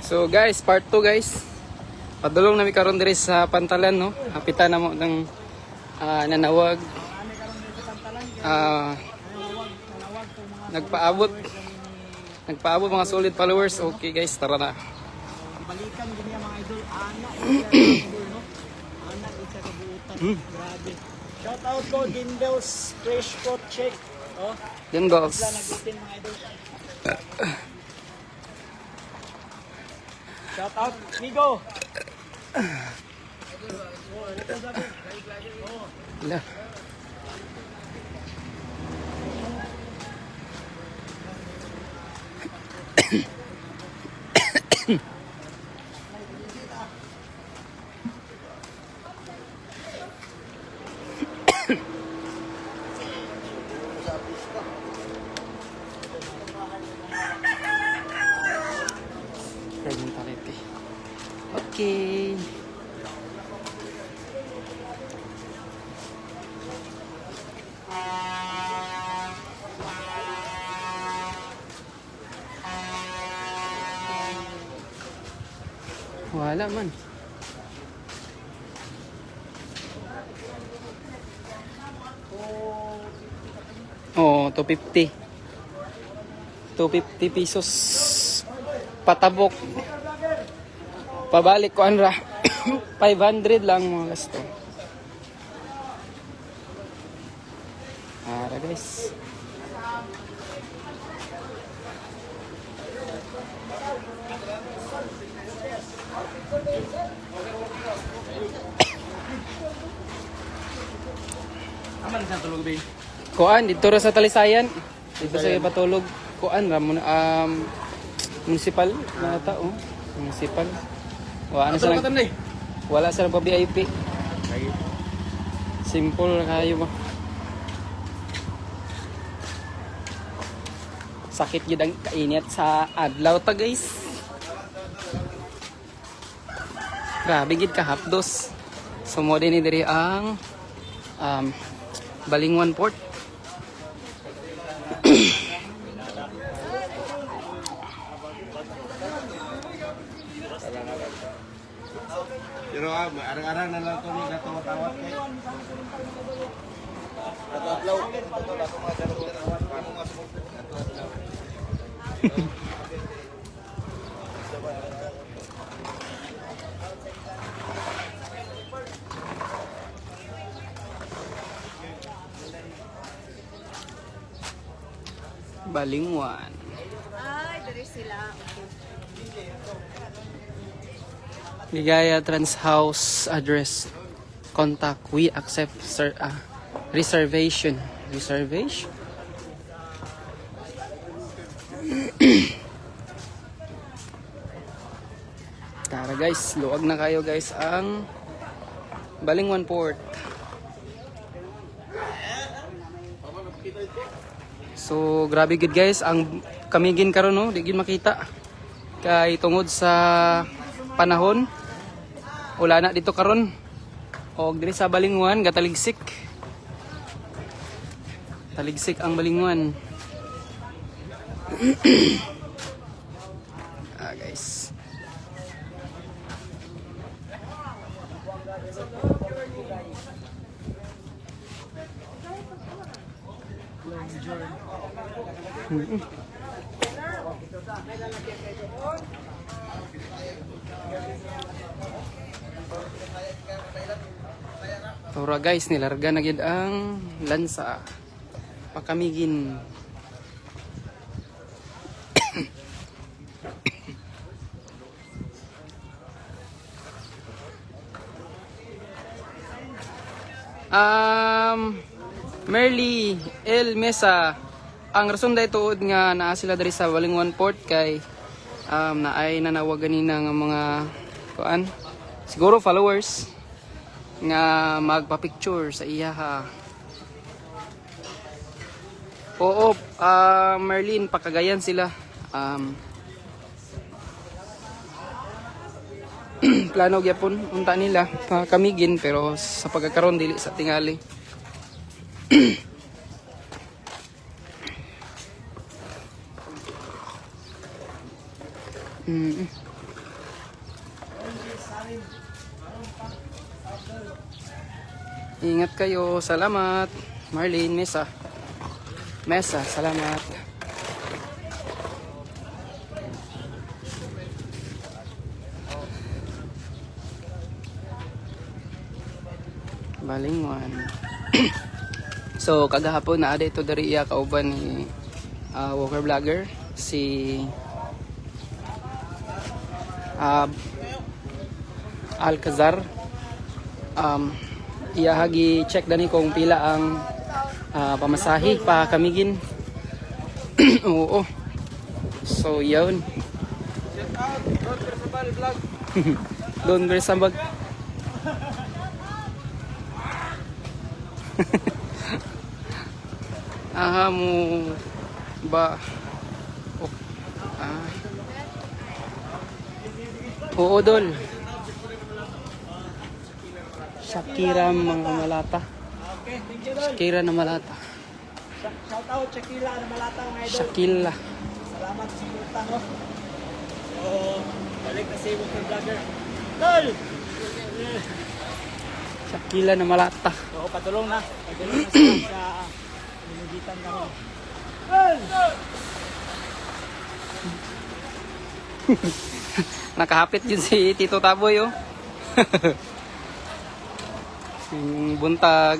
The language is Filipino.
So guys, part 2 guys. Padulong nami karon diri sa Pantalan no. Hapitan na mo ng nanawag. Nagpaabot. Nagpaabot mga solid followers. Okay guys, tara na. Balikan din niya mga idol. Idol no. Isa kabuutan. Grabe. Shout out ko Dindels Fresh Fruit Shake. Oh. Dindels. Nagutin mga idol. Shout out Migo. Wala. Okay. Wala man. Oh, 250. 250 pesos. Patabok. Pabalik ko anra. 500 lang mga gasto. Ara guys. Aman sa tulog ba? Kuan dito ra sa Talisayan. Dito sa patulog. Kuan ra mo municipal na tao. Municipal. Wala sa pa VIP. Simple na kayo ba? Sakit yun ang kainit sa adlaw ta guys. Grabe gid ka hapdos. Sumo din ni diri ang Balingwan Port. Pero arang-arang na lang ito ni gatawat-tawat kay. Nag-upload. Ako mga gatawat-tawat. Paano nga sumugod? Balingwan. Ay, dari sila. Ligaya Trans House address. Contact. We accept reservation. Reservation? Tara guys, luwag na kayo guys ang Balingwan Port. So grabe gid guys ang kamigin karon no, di gid makita. Kay tungod sa panahon wala na dito karon. Og diri sa Balingwan gataligsik. Taligsik ang Balingwan. Guys. Tora guys, nilarga na gid ang lansa. Pakamigin. Merly El Mesa. Ang rason dahil tuod nga naa sila dari sa Balingwan Port kay naay nanawag ganina nga mga kuan siguro followers nga magpa-picture sa iya ha. Oo, Merlin pakagayan sila. Plano gyapon unta nila kamigin pero sa pagkakaroon dili sa tingali. Ingat kayo. Salamat. Marlene, Mesa. Mesa, salamat. Balingwan. So kagahapon na ada ito dari iya kauban ni walker vlogger si Alcazar. Iya hagi check dani kung pila ang pamasahe pa kamigin. Oo. So yun. Don Bersambag. Mo ba Oo dol. Shakira mga malata. Okay, thank you, Dol. Shakira na malata. Shout out, Shakila na malata mga idol. Shakila. Salamat sa suporta, no? So, balik na si Walker Vlogger. Dol! Shakila na malata. So, patulong na. Patulong na sila sa minugitan kami. Dol! Nakahapit yun si Tito Taboy, oh. Yung buntag.